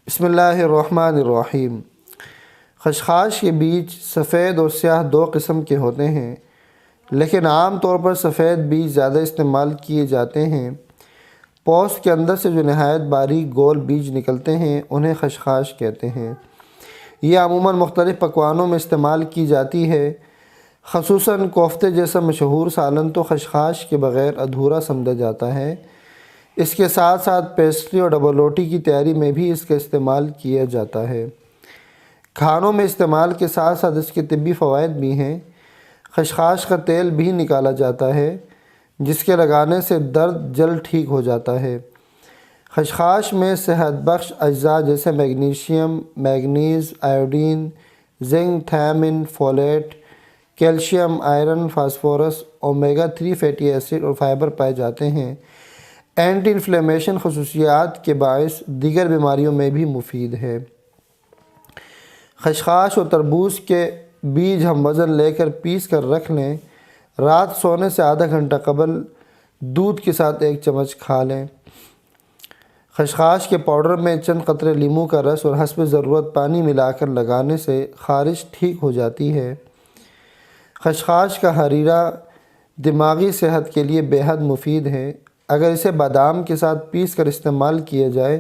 بسم اللہ الرحمن الرحیم۔ خشخاش کے بیج سفید اور سیاہ دو قسم کے ہوتے ہیں، لیکن عام طور پر سفید بیج زیادہ استعمال کیے جاتے ہیں۔ پوست کے اندر سے جو نہایت باریک گول بیج نکلتے ہیں انہیں خشخاش کہتے ہیں۔ یہ عموماً مختلف پکوانوں میں استعمال کی جاتی ہے، خصوصاً کوفتے جیسا مشہور سالن تو خشخاش کے بغیر ادھورا سمجھا جاتا ہے۔ اس کے ساتھ ساتھ پیسٹری اور ڈبل روٹی کی تیاری میں بھی اس کا استعمال کیا جاتا ہے۔ کھانوں میں استعمال کے ساتھ ساتھ اس کے طبی فوائد بھی ہیں۔ خشخاش کا تیل بھی نکالا جاتا ہے، جس کے لگانے سے درد جلد ٹھیک ہو جاتا ہے۔ خشخاش میں صحت بخش اجزاء جیسے magnesium, manganese, iodine, zinc, thiamine, folate, calcium, iron, phosphorus, omega 3 fatty acid اور فائبر پائے جاتے ہیں۔ اینٹی انفلیمیشن خصوصیات کے باعث دیگر بیماریوں میں بھی مفید ہے۔ خشخاش اور تربوز کے بیج ہم وزن لے کر پیس کر رکھ لیں۔ رات سونے سے آدھا گھنٹہ قبل دودھ کے ساتھ 1 چمچ کھا لیں۔ خشخاش کے پاؤڈر میں چند قطرے لیموں کا رس اور حسب ضرورت پانی ملا کر لگانے سے خارش ٹھیک ہو جاتی ہے۔ خشخاش کا حریرہ دماغی صحت کے لیے بے حد مفید ہے۔ اگر اسے بادام کے ساتھ پیس کر استعمال کیا جائے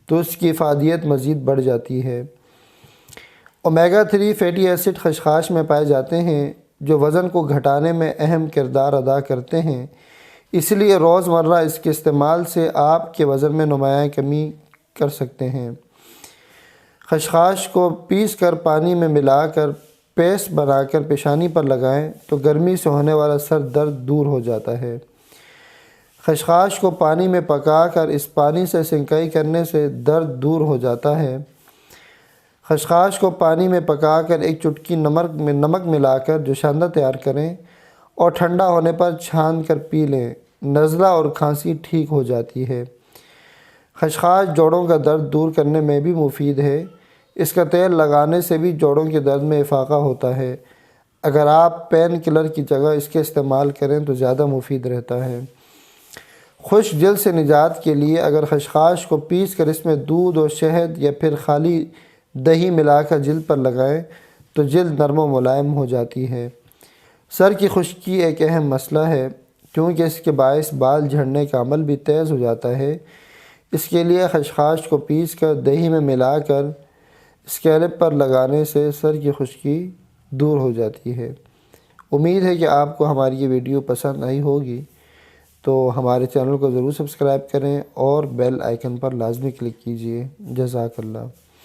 تو اس کی افادیت مزید بڑھ جاتی ہے۔ اومیگا 3 فیٹی ایسڈ خشخاش میں پائے جاتے ہیں، جو وزن کو گھٹانے میں اہم کردار ادا کرتے ہیں۔ اس لیے روزمرہ اس کے استعمال سے آپ کے وزن میں نمایاں کمی کر سکتے ہیں۔ خشخاش کو پیس کر پانی میں ملا کر پیسٹ بنا کر پیشانی پر لگائیں تو گرمی سے ہونے والا سر درد دور ہو جاتا ہے۔ خشخاش کو پانی میں پکا کر اس پانی سے سنکائی کرنے سے درد دور ہو جاتا ہے۔ خشخاش کو پانی میں پکا کر 1 چٹکی نمک ملا کر جوشاندہ تیار کریں اور ٹھنڈا ہونے پر چھان کر پی لیں۔ نزلہ اور کھانسی ٹھیک ہو جاتی ہے۔ خشخاش جوڑوں کا درد دور کرنے میں بھی مفید ہے۔ اس کا تیل لگانے سے بھی جوڑوں کے درد میں افاقہ ہوتا ہے۔ اگر آپ پین کلر کی جگہ اس کے استعمال کریں تو زیادہ مفید رہتا ہے۔ خشک جلد سے نجات کے لیے اگر خشخاش کو پیس کر اس میں دودھ اور شہد یا پھر خالی دہی ملا کر جلد پر لگائیں تو جلد نرم و ملائم ہو جاتی ہے۔ سر کی خشکی ایک اہم مسئلہ ہے، کیونکہ اس کے باعث بال جھڑنے کا عمل بھی تیز ہو جاتا ہے۔ اس کے لیے خشخاش کو پیس کر دہی میں ملا کر اسکیلپ پر لگانے سے سر کی خشکی دور ہو جاتی ہے۔ امید ہے کہ آپ کو ہماری یہ ویڈیو پسند آئی ہوگی، تو ہمارے چینل کو ضرور سبسکرائب کریں اور بیل آئیکن پر لازمی کلک کیجیے۔ جزاک اللہ۔